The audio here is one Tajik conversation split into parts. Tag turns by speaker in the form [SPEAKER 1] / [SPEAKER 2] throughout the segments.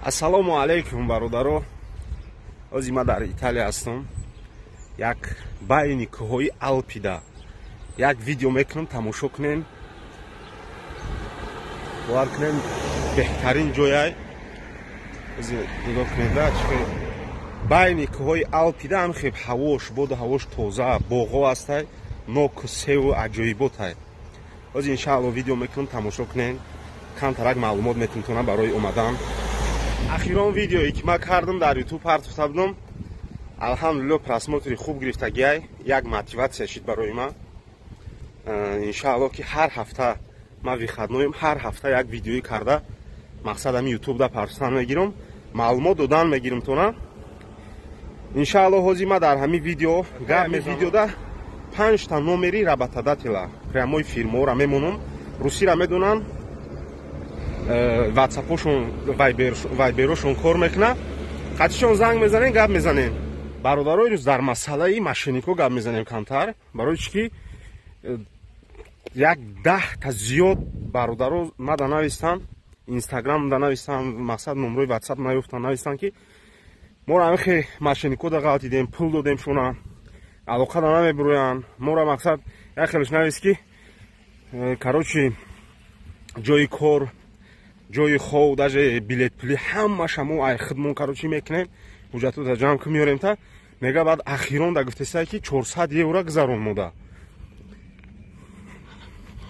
[SPEAKER 1] Ассалому алейкум, бародаро. Ҳозир ман дар Италия ҳастам. Як байни кӯҳои Алпида як видео мекунам, тамошо кунем. бовар кунем беҳтарин ҷое. ҳозир нигоҳ кунем да чӣ байни кӯҳои Алпида ҳам хеб ҳавош боду ҳавош тоза боғҳо ҳастай, ноку севу аҷоиботай. ҳозир иншаалло видео мекунам, тамошо кунем. камтарак маълумот метавонам барои омадан. ахирон видеое ки ман кардам дар ютуб партофта будам. алҳамдулилло просмотри хуб гирифтагиай, як мотиватсия шид барои ман. иншаалло ки ҳар ҳафта ман вихадноим, ҳар ҳафта як видеои карда мақсадам ютубда партофтан мегирам, маълумот додан мегирам тона. иншаалло ҳозир ман дар ҳамин видео гапи видеода 5 та номери работодателя прямои фирмаора мемонам. русиро медонан, ватсапошон вайберошон кор мекунад, қатишон занг мезанем, гап мезанем. бародарои рӯз дар масъалаи машинико гап мезанем камтар, барои чӣ ки як 10 та зиёд бародаро мада навистан, инстаграм да навистан, мақсад номрои ватсап наёфтан, навистан ки моро амихе машинико да ғалат идем, пул додем шуна, алоқа да намебироян. моро мақсад як хелаш навист ки короче ҷои кор, ҷои хов, даже билетпули ҳамаша мо ай хидмон короче мекунем, ҳуҷҷатота ҷамъ ки меёрем та мега баъд ахирон да гуфтесай ки 400 евро гузарон мода.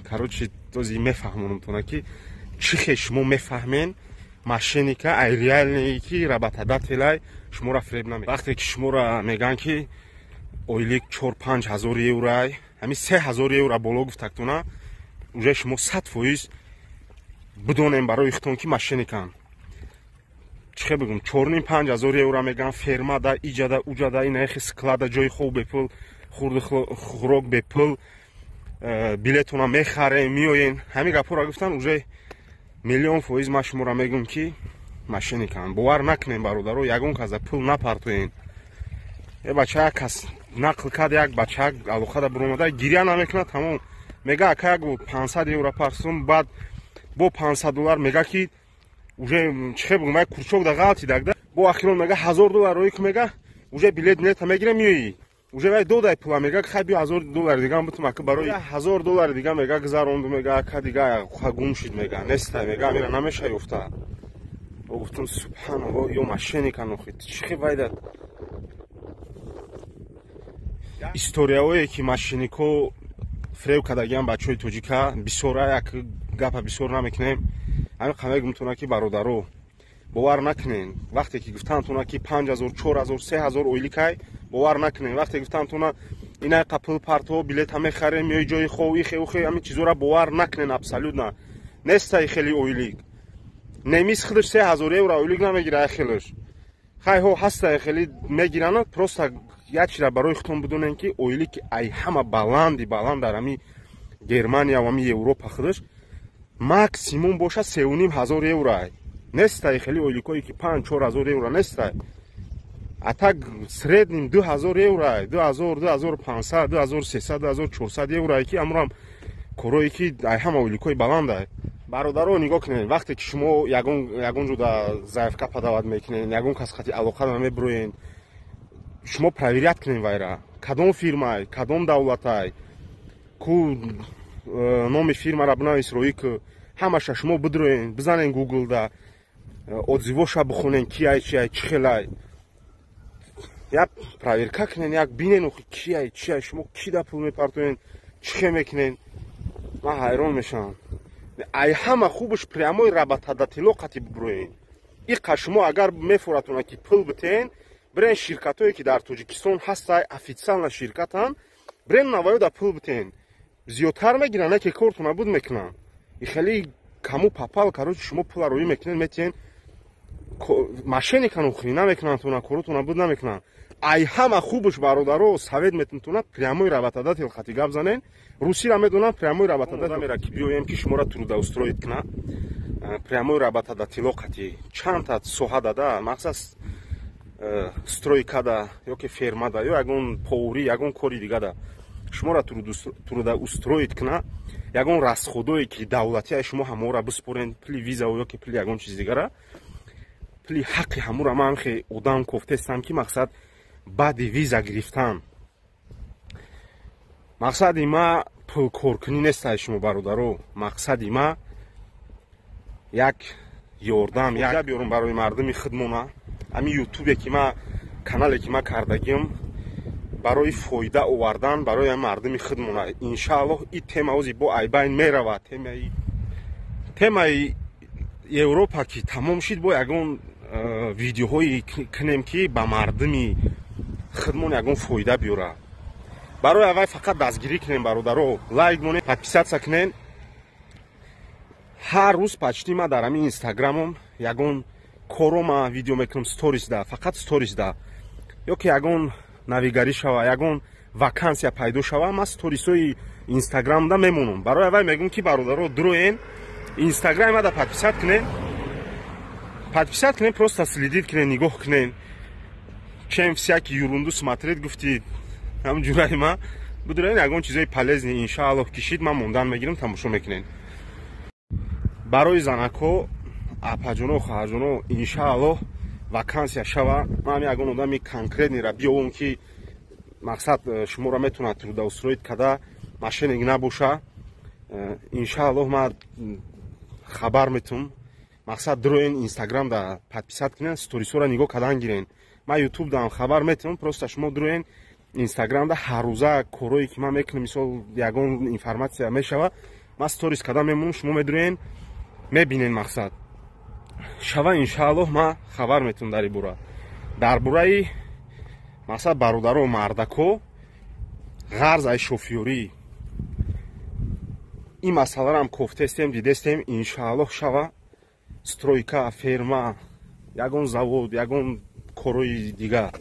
[SPEAKER 1] короче ҳозир мефаҳмонам тона ки чӣ хел шумо мефаҳмен машиника ай реальнее ки работодателай шуморо фреб намед. вақте ки шуморо меган ки ойлик 4-5 ҳазор еврой, ҳамин 3 ҳазор евро боло гуфтактона, уже шумо 100% бидонем барои худтон ки машиникан. чӣ бигум 4-5 ҳазор евро меган, ферма да иҷада уҷада, инахи склада ҷои хоб бепул, хурди хӯрок бепул, билетона мехарем, миёен. ҳамин гапҳоро гуфтан уже миллион фоиз ман шуморо мегум ки машиникан. бовар накунем бародаро, ягон каза пул напартоен. е бача як кас нақл кард, як бача алоқада биромада гиря намекунад, тамом мега ака як 500 евро парсум, баъд бо 500 доллар мега ки уже чӣ бигум як курчок да ғалат идак да, бо ахирон мега 1000 доллар ои ки мега уже билет мегире миёи, уже вай додай пула, мега хай биё 1000 доллар дига бутум ака барои 1000 доллар дига мега гузаронду, мега ака дига ха гум шид, мега нестай, мега мира намеша ёфта. гуфтам субҳаналло, ё машиника нохид чӣ вайда историяое ки машинико фреб кардагиан бачаҳои тоҷика бисёра, як гапа бисёр намекунем. ҳамин қамегум тона ки бародаро бовар накунен, вақте ки гуфтантона ки 5000, 4000, 3000 ойликай, бовар накунен. вақте гуфтантона инай қапил парто билета мехарем ё ҷои хов ихе ухе, ҳамин чизора бовар накунен абсолютно. нестай хели ойлик. немис худаш 3000 евро ойлик намегира хелаш. хай ҳо ҳастай хели мегирана, просто як чиза барои худтон бидонен ки ойлик ай ҳама баланд дар ҳамин Германия ва ҳамин Европа худаш максимум боша 3500 евро. нестай хели ойликое ки 5-4 евро нестай. а так средним 2000 евро, 2000, 2500, 2300, 2400 евро ки амрам корое ки ай ҳама ойликои баланда. бародаро нигоҳ кунед, вақте ки шумо ягон ҷуда заявка падават мекунед, ягон кас хати алоқа намебироен, шумо проверят кунед вайра, кадом фирмай, кадом давлатай, ку номи фирмаро бинавис роӣ ки ҳамаша шумо бидроен, бизанен гуглда, отзивоша бихонен, кияй чияй чӣ хелай, як проверка кунен, як бинен кияй чияй, шумо ки да пул мепартоен, чӣ хел мекунен. ман ҳайрон мешавам. ай ҳама хубаш прямои работодатело қати биброен. иқа шумо агар мефоратона ки пул битен, бирен ширкатое ки дар Тоҷикистон ҳастай, официална ширкатан, бирен навоёда пул битен. зиёдтар мегиран, яке кортона буд мекунан. и хели каму папал, короче шумо пула роӣ мекунен, метиен машиникану хӯрӣ намекунан, тона коротона буд намекунан. ай ҳама хубаш бародаро совет метавонад прямои работодател хати гап занен. русиро медонам прямои работодател мера ки биёем ки шуморо трудоустроит кунад. прямои работодатело хати чанд та соҳа дада, мақсад стройка да ё ки ферма да ё ягон повурӣ, ягон кори дига да шуморо трудоустроит кунад. ягон расходое ки давлатия шумо ҳамора биспорен, пули виза ё ки пули ягон чиз дигара, пули ҳаққи ҳамура ман хе одам кофтестам ки мақсад баъди виза гирифтан. мақсади ма пулкоркунӣ нестае шумо бародаро. мақсади ма як ёрдам як биёрам барои мардуми худмона. ҳамин ютубе ки ма канале ки ма кардагим барои фоида овардан барои мардуми худмона. иншааллоҳ ин тема ози бо айбайн меравад. темаи европа ки тамом шид бо ягон видеоҳои кунем ки ба мардуми худмон ягон фоида биёрад. барои аввал фақат дастгирӣ кунем бародаро, лайк монем, подписатсия кунем. ҳар рӯз почти ма дар ҳамин инстаграмом ягон коро ма видео мекунам, сторисда, фақат сторисда. ё ки ягон навигарӣ шава, ягон вакансия пайдо шава, ма сторисҳои инстаграмда мемонам. барои аввал мегӯям ки бародаро дуроен инстаграми мада подписат кунем. подписат кунем, просто следит кунем, нигоҳ кунем. чем всякий ерунду смотреть гуфтид. ҳамҷураи ма будуроен ягон чизои полезни иншааллоҳ кишид, ман мондан мегирам, тамошо мекунем. барои занакҳо, апаҷоно, хоҳарҷоно, иншааллоҳ вакансия шава. ман ягон одами конкретнира биёвам ки мақсад шуморо метавонад трудоустроит када, машинег набоша. иншааллоҳ ман хабар метавонам. мақсад дуроен инстаграмда подписат кунен, сторисҳоро нигоҳ кардан гирен. ман ютубдам хабар метавонам, просто шумо дуроен инстаграмда ҳаррӯза корое ки ман мекунам, мисол ягон информатсия мешава, ман сторис кардан мемонам, шумо медуроен мебинен. мақсад шава, иншааллоҳ ман хабар метавонам дар ин бора. дар бораи мақсад бародаро мардако ғарзаи шофёрӣ ин масъалаам кофтестем, дидестем. иншааллоҳ шава стройка, ферма, ягон завод, ягон корои дигар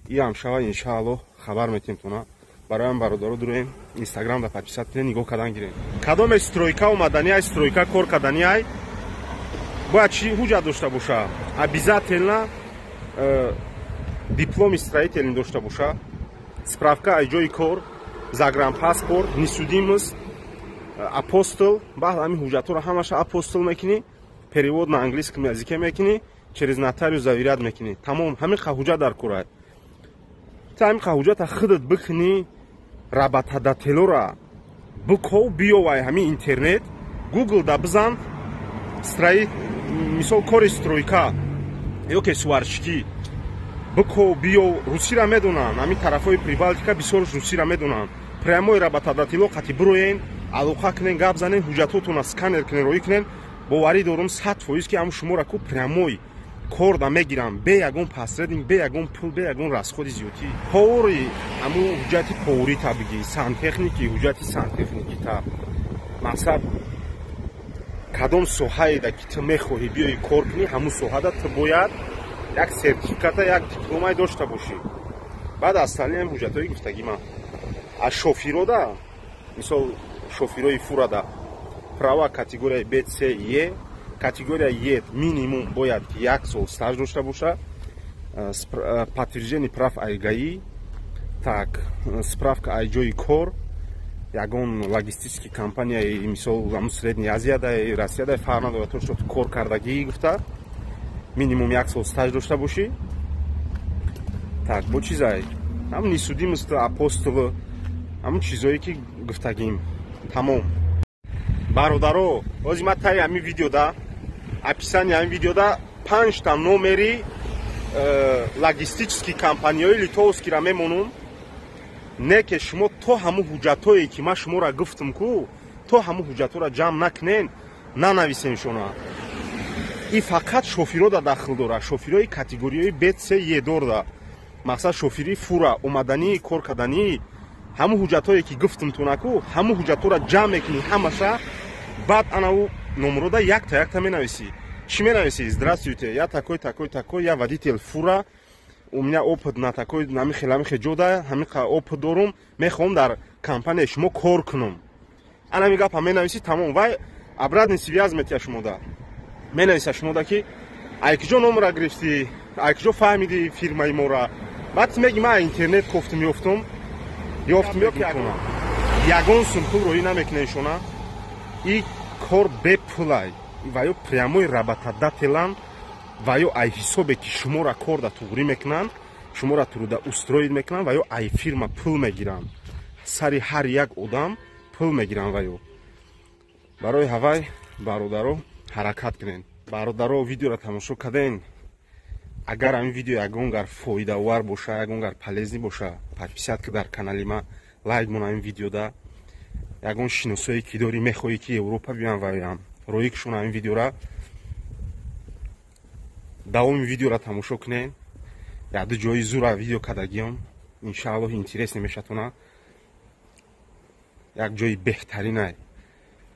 [SPEAKER 1] иам шава, иншааллоҳ хабар метавонам. бароям бародаро дуроем инстаграмда подписат кунем, нигоҳ кардан гирем. кадоме стройка омаданияй, стройка кор карданияй бояд чи ҳуҷҷат дошта боша. обязательно дипломи строителин дошта боша, справка аз ҷои кор, загранпаспорт, несудимост, апостол. баъд ҳамин ҳуҷҷатҳоро ҳамаша апостол мекунӣ, перевод на английском языке мекунӣ, через нотариус заверят мекунӣ. тамом, ҳамин ҳуҷҷат дар корад. та ҳамин ҳуҷҷата худат бикунӣ, работодателора биков, биёвай ҳамин интернет, гуглда бизан, мисол кори стройка ё ки сварщики биков, биёв. русиро медонанд, ҳамин тарафҳои прибалтика бисёр русиро медонанд. прямои работодатело қати бироен, алоқа кунен, гап занен, ҳуҷҷатотона сканер кунен, роӣ кунен. боварӣ дорам 100% ки ҳамн шуморо ку прямои корда мегирам, бе ягон посредник, бе ягон пул, бе ягон расходи зиёдӣ. повори ҳамун ҳуҷҷати поворита бигӣ, сантехники, ҳуҷҷати сантехникита. мақсад кадом соҳаеда ки ту мехоҳӣ биёи кор кунӣ, ҳамун соҳада ту бояд як сертификата, як дипломай дошта бошӣ. баъд остальниам ҳуҷҷатҳои гуфтагима аз шофирода, мисол шофирои фурада права категорияи бц е, категория е минимум бояд ки 1 сол стаж дошта боша, подтверждение прав айгаи, так справка аз ҷои кор, ягон логистический компанияи мисол Средняя Азияда, Россияда фарқ надорад, то што кор кардагӣ гуфта минимум 1 сол стаж дошта бошӣ. так бо чизай ҳам несудимост, апостол, ҳамн чизое ки гуфтагим. тамом. бародаро, ҳозир ма таи ҳамин видеода, описанияи ҳамин видеода 5 та номери логистический компанияҳои литовскиро мемонам. не ки шумо то ҳамун ҳуҷҷатое ки ман шуморо гуфтам ку, то ҳамун ҳуҷҷатҳоро ҷамъ накунен, нанависен шуна. ин фақат шофирода дахл дорад, шофирои категорияи бц е дорад. мақсад шофирии фура, омадании кор карданӣ, ҳамун ҳуҷҷатое ки гуфтам тунаку, ҳамун ҳуҷҷатҳоро ҷамъ мекунӣ ҳамаша. баъд анау номрода якта менависӣ. чӣ менависӣ? здравствуйте, я такой такой такой, я водитель фура, у меня опыт на такой, на михе ҷода, ҳамиқа опыт дорум, мехоҳам дар компанияи шумо кор кунам. анами гапа менависӣ, тамом. вай обратный связь метия шумода. менависа шумода ки айкиҷо номра гирифтӣ, айкиҷо фаҳмидӣ фирмаи мора. баъд меги ман интернет кофтум ёфтум ёкунам. ягон сум пул роӣ намекунен шуна. ин кор бепулай. ва ё прямои работодателан ва ё ай ҳисобе ки шуморо корда туғрӣ мекунанд, шуморо туруда устроид мекунанд ва ё ай фирма пул мегиранд. Сари ҳар як одам пул мегиранд ва ё. Барои ҳавай бародаро ҳаракат кунед. Бародаро видеоро тамошо карден. Агар ҳамин видео ягонгар фоидаовар боша, ягонгар полезни боша, подписатка дар канали ма, лайк мон ҳамин видеода. Ягон шиносое ки дорӣ мехоҳӣ ки Европа биёям ва роӣ кушон ҳамин видеора. Давоми видеоро тамошо кунед. Як-ду ҷои зура видео кардагиём. Иншааллоҳ интерес мешатона. Як ҷои беҳтаринай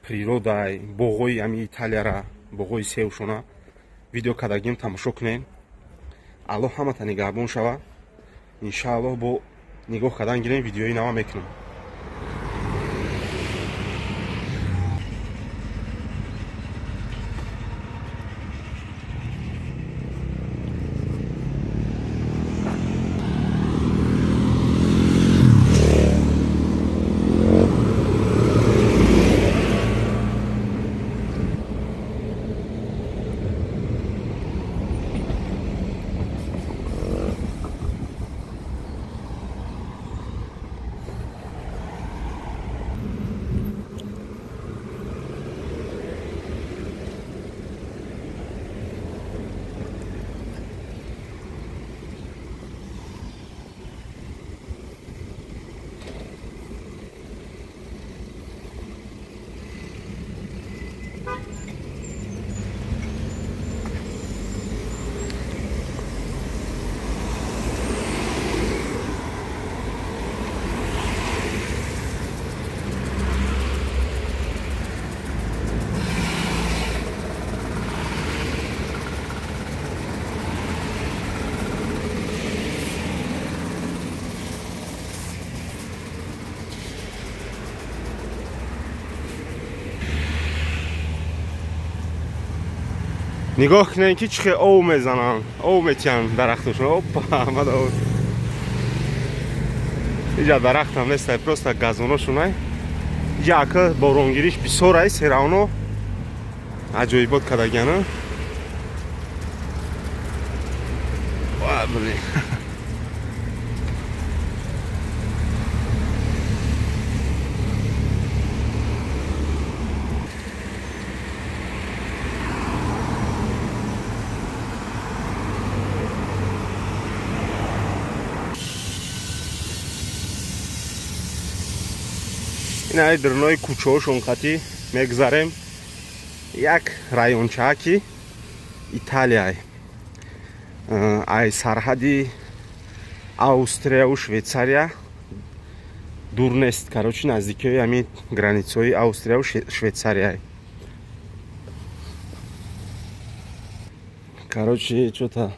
[SPEAKER 1] природаи боғои ҳамин Италияра, боғои севшона видео кардагиём тамошо кунед. Аллоҳ ҳамата нигаҳбон шава. Иншааллоҳ бо нигоҳ кардан гирем видеои нава мекунам. نگاه کنین که چه او میزنن، او میتین درختشون. اوپا آمد او. اینجا درخت هم نیست، پروستا گازونشونه. اینجا که بارونگیریش بسیار سراونو عجایبات کداگیانه. وای بله. این در نوع کوچه شونقاتی میگذاریم. یک رایونچه که ایتالیا ای سرحدی آستریا و شویتساریا دور نیست. کاروچی نزدیکی همین گرانیتسوی آستریا و شویتساریا. کاروچی چه تا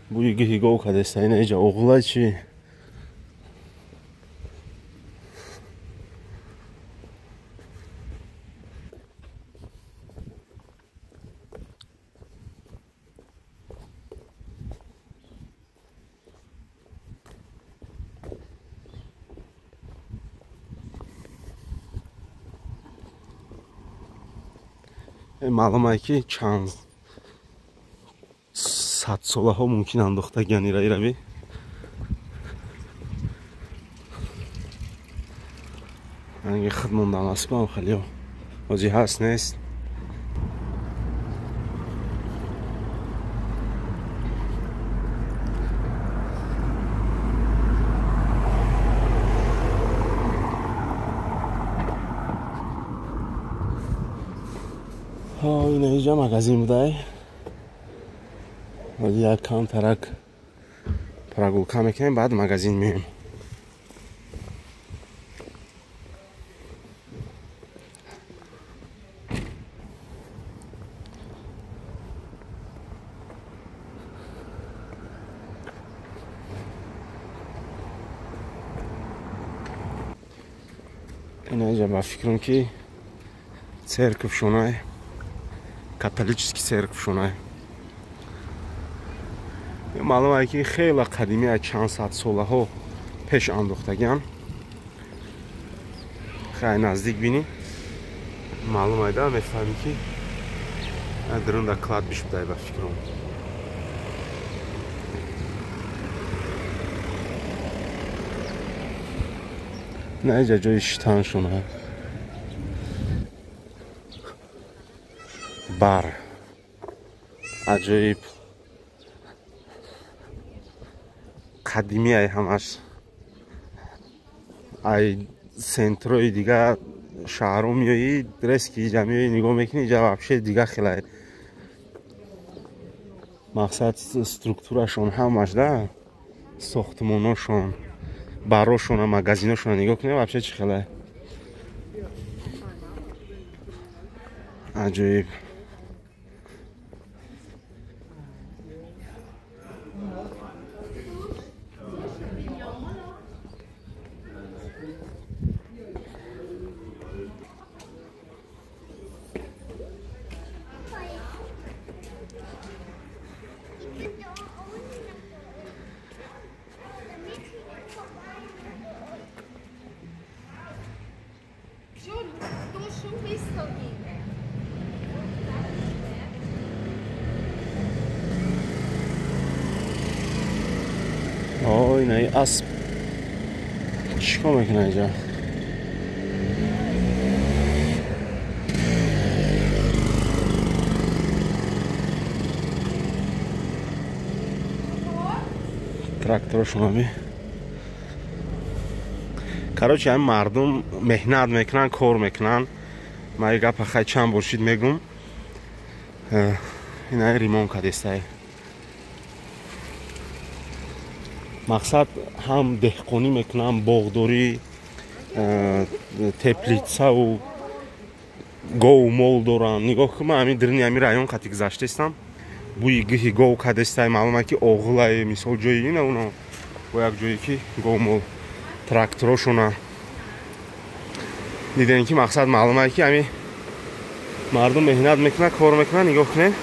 [SPEAKER 1] بویگی هیگو کدست اینه اینجا اوغلا چی؟ معلومه که چند صد ساله ها ممکن انداخته گنی رای روی اینگه خدمون دانست کنم خیلی ها بازی هست نیست. این اینجا مغازین بوده. ولی یک کم ترک پراگولکا میکنیم بعد مغازین میریم. این اینجا با فکرم که церковь шунай, католический церковь шунай. Маълуме ки хеле қадимӣ аз чанд сад солаҳо пеш андохтагиам. хеле наздик бинӣ. Маълуме да мефаҳмӣ ки друнда кладбиш будай ба фикрам. نه اینجا جای شتانشونه بر عجیب قدیمی های همش ای سنتروی دیگه شهرو میایی درست که اینجا میایی نگاه میکنی اینجا وابشه دیگه خیلی مقصد سترکتورشون همش ده ساختماناشون براشون مغازیناشون نگاه کنی وابشه چی خیلی عجیب آی نه اسب چیکار میکنه اینجا тракторшон ами короче ҳам мардум меҳнат мекунанд кор мекунанд ман ин гапа хай чанд бор шид мегӯм ин римон кадестай мақсад ҳам деҳқонӣ мекунанд боғдорӣ теплитсаву гову мол доранд нигоҳ кун ман ҳамин дирни ҳамин район қати гузаштаистам буи гӯҳи гов кадестай маълума ки оғилай мисол ҷои ина уно бо як ҷое ки гов мол тракторошона дидем ки мақсад маълума ки ҳамин мардум меҳнат мекунад кор мекунад нигоҳ кунед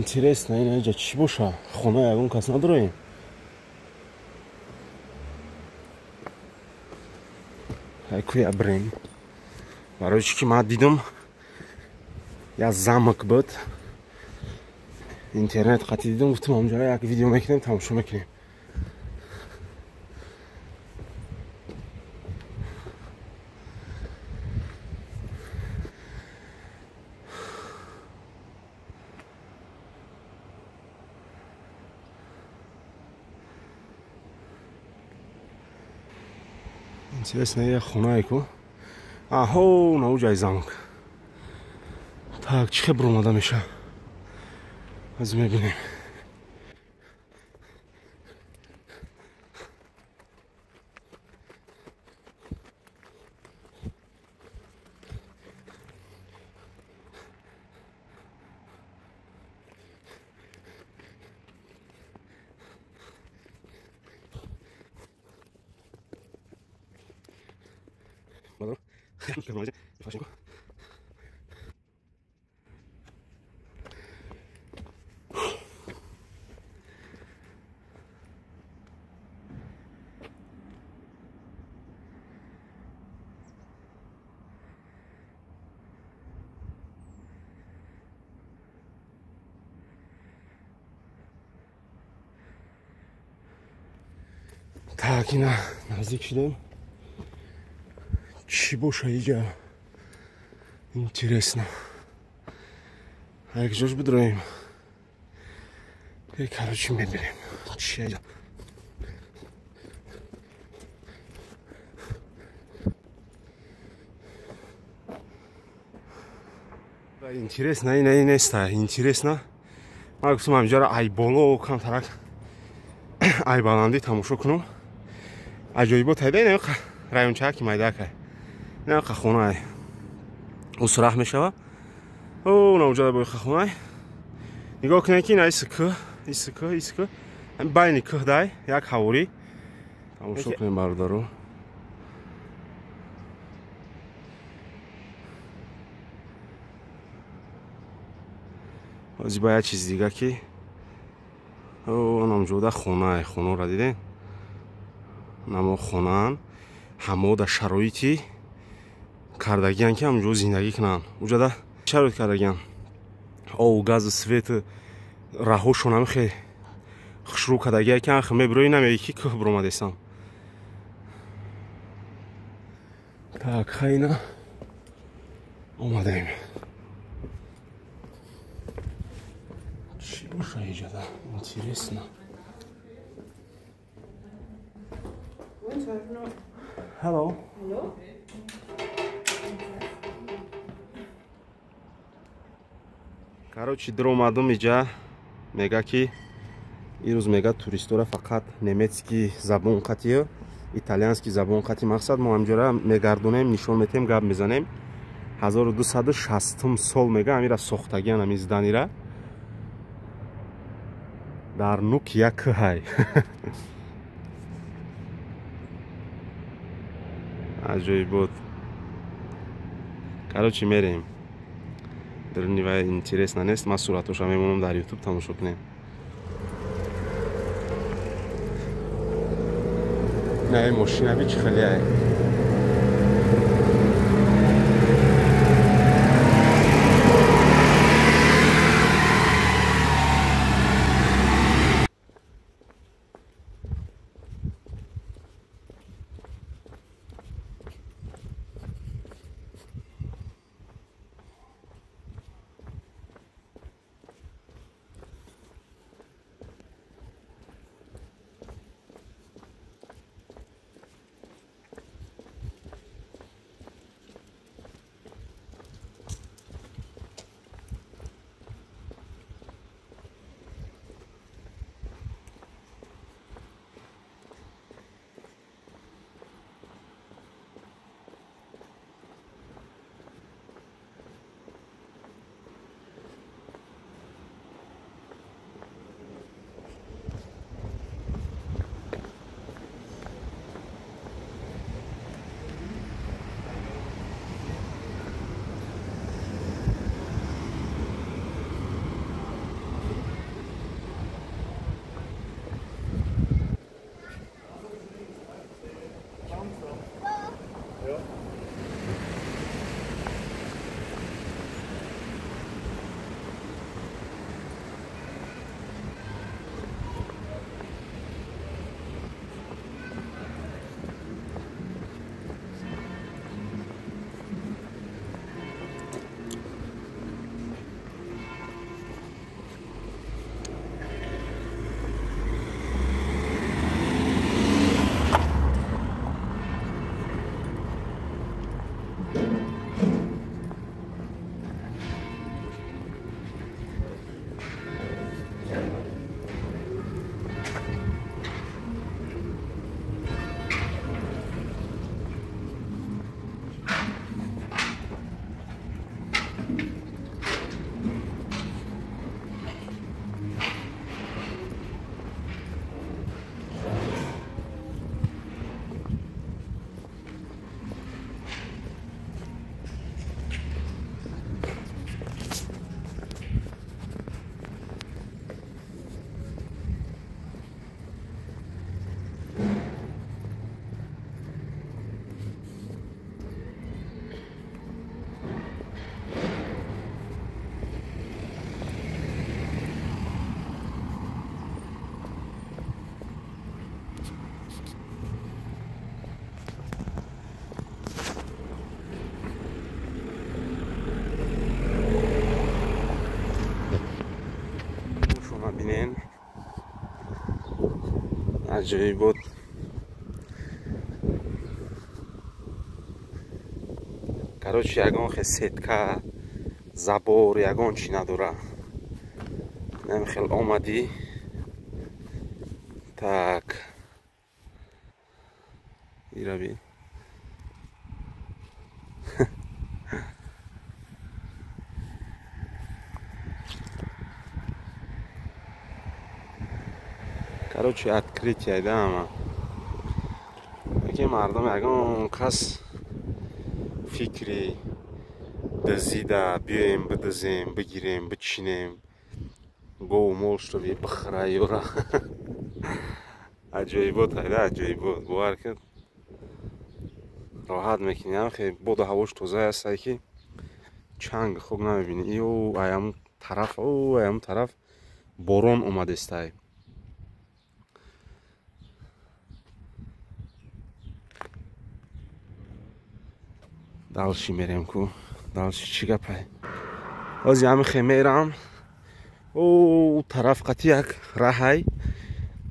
[SPEAKER 1] интересно ин инҷа чӣ боша хонаи ягон кас надороем куя брем барои чӣ ки ман дидам як замок буд интернет қати дидам гуфтам ҳамҷоя як видео мекунем тамошо мекунем интересно я хонае-ку аҳо науҷай замок так чӣ хебр омада меша аз мебинем так ина наздик шудем чӣ боша иҷа интересно як ҷош бидроем короче мебинем чӣ интересно ина неста интересно ман гуфтам ҳамҷоро ай боло камтарак ай баландӣ тамошо кунам аҷоибот ҳайда ин райончаки майдака ин қахонаи усрах мешава о науҷада бо қахонаи нигоҳ кунед ки ин иск байни кӯҳдай як ҳаворӣ тамошо кунем бародаро. ҳозир ба як чиз дига ки намҷода хонаро дидем. намо хонаан ҳамо дар шароити кардагиян ки ҳамҷо зиндагӣ кунанд. уҷада шароит кардагиян ову газу свету раҳошон ҳами хеле хушрӯ кардагия ки ах мебироӣ намеги ки кӯҳ биромадесам. так хайна омадем. чӣ боша иҷода интересно. Hello. Короче, дромадум иҷа мега ки ирӯз мега туристора фақат немецкий забон қатию италиянский забон қати мақсад мо ҳамҷора мегардонем нишон метем гап мезанем. 1260 сол мега амира сохтагиян ами зданира дар нук як кӯҳай. аҷоиб буд. короче мерем. дрнива интересно нест. ман суратоша мемонам дар ютуб тамошо кунем. на мошинави чӣ хеле бинен. аҷоиб буд. короче ягон хел сетка забор ягон чӣ надора. намехел омадӣ. так ира бин. короче открытие дама яке мардум ягон кас фикри дазида биёем бидазем бигирем бичинем гов мол шуди бихра ёра аҷоибот айда аҷоибот бовар кард роҳат мекунем хе бода ҳавош тоза ҳастай ки чанг хуб намебинӣ ё аямун тараф борон омадестай далши мерем ку далши чӣ гапай ҳози ҳами хе мерам тараф қати як раҳай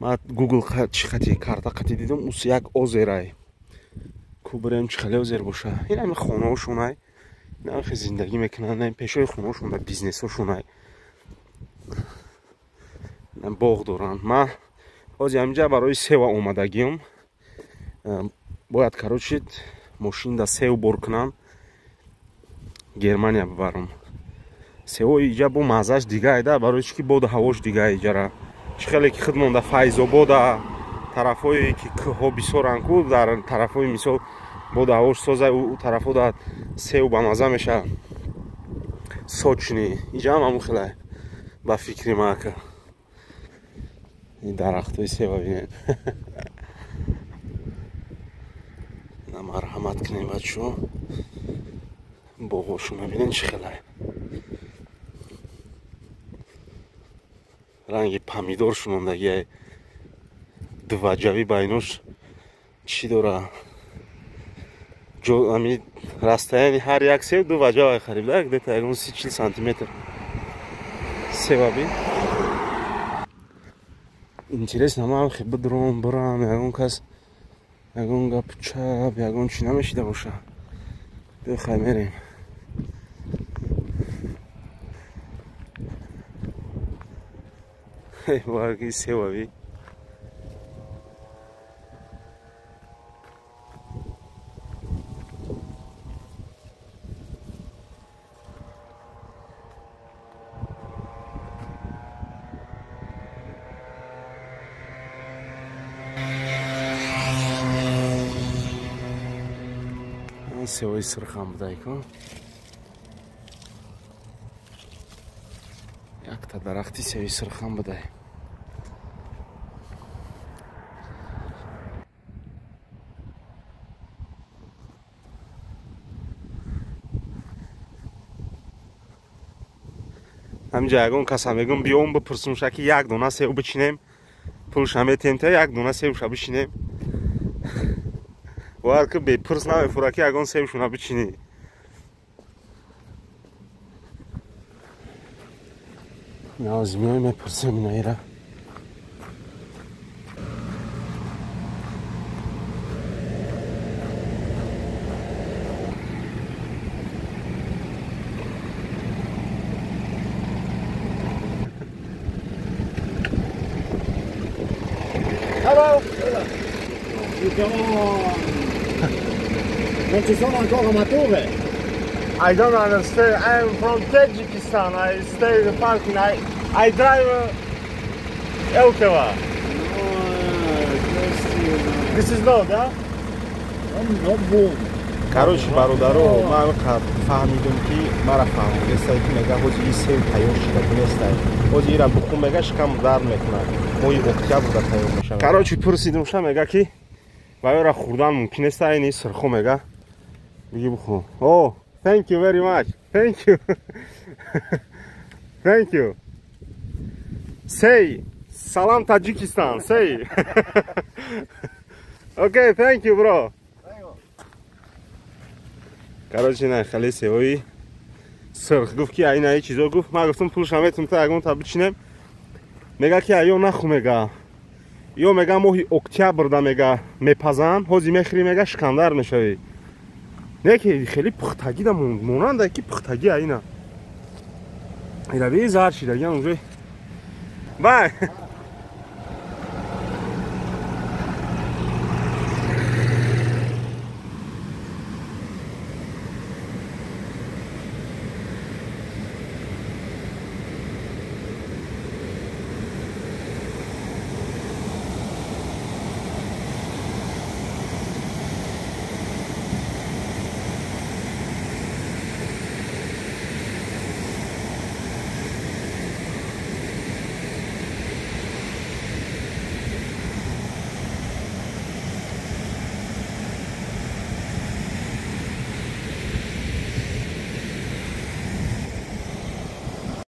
[SPEAKER 1] ма гугл чӣ қати карта қати дидам ус як озерай ку бирем чӣ хеле озер боша ин ҳами хонаҳошунай ин ҳами хе зиндагӣ мекунанд пешои хонаҳошунда бизнесҳошунай боғ доранд ма ҳози ҳамиҷа барои сева омадагиам бояд короче мошинда сев бор кунам германия бибарам севои иҷа бо маззаш дигайда барои чӣ ки бода ҳавош дигай иҷара чӣ хеле ки худмонда файзобода тарафҳое ки кӯҳҳо бисоранд ку дар тарафҳои мисол бода ҳавош соза у тарафода сев ба мазза меша сочни иҷа ҳам ҳамун хеле ба фикри мака дарахтои сева бинед марҳамат кунем бачаҳо боғошуна бинед чӣ хеле ранги помидор шунондагия дуваҷавӣ байнош чӣ дора ами расстояни ҳар як сев ду ваҷавай харибда як дета ягон 30-40 сантиметр сева бин интересно ман хе бидром бирам ягон кас ягон гапу чап ягон чӣ намешида боша бихай мерем барги севави севои сирхам будайку якта дарахти севои сирхам будай ҳамиҷа ягон каса мегӯм биём бипурсумша ки як дона сев бичинем пулша метем та як дона севша бичинем бовар ки бепурс намефура ки ягон севшуна бичинӣ назмиёй мепурсем инаира
[SPEAKER 2] Hello. You come on. Non ci sono ancora mature.
[SPEAKER 1] I don't understand. I'm from Tajikistan. I stay in the parking. I drive Elteva. This is not, huh?
[SPEAKER 2] Not boom.
[SPEAKER 1] Короче, бародаро, ман фаҳмидам ки мара фаҳмидестай ки мега ҳози ин сев тайёр шуда тунестай ҳози ира бухум мега шикам дард мекунад моҳи октябрда тайёр мешавад короче пурсидумша мега ки ваёра хурдан мумкин естай ин сирхо мега биги бухум о thank you very much thank you thank you say salam Tajikistan say okay thank you bro короче на хеле севои сирх гуфт ки айнаи чизо гуфт ман гуфтам пулша метум та ягонта бичинем мега ки аё наху мега ё мега моҳи октябрда мега мепазам ҳози мехӯри мега шикандар мешавӣ не ки хеле пухтагида монанда ки пухтаги аина ираби зар шидагиам уже бай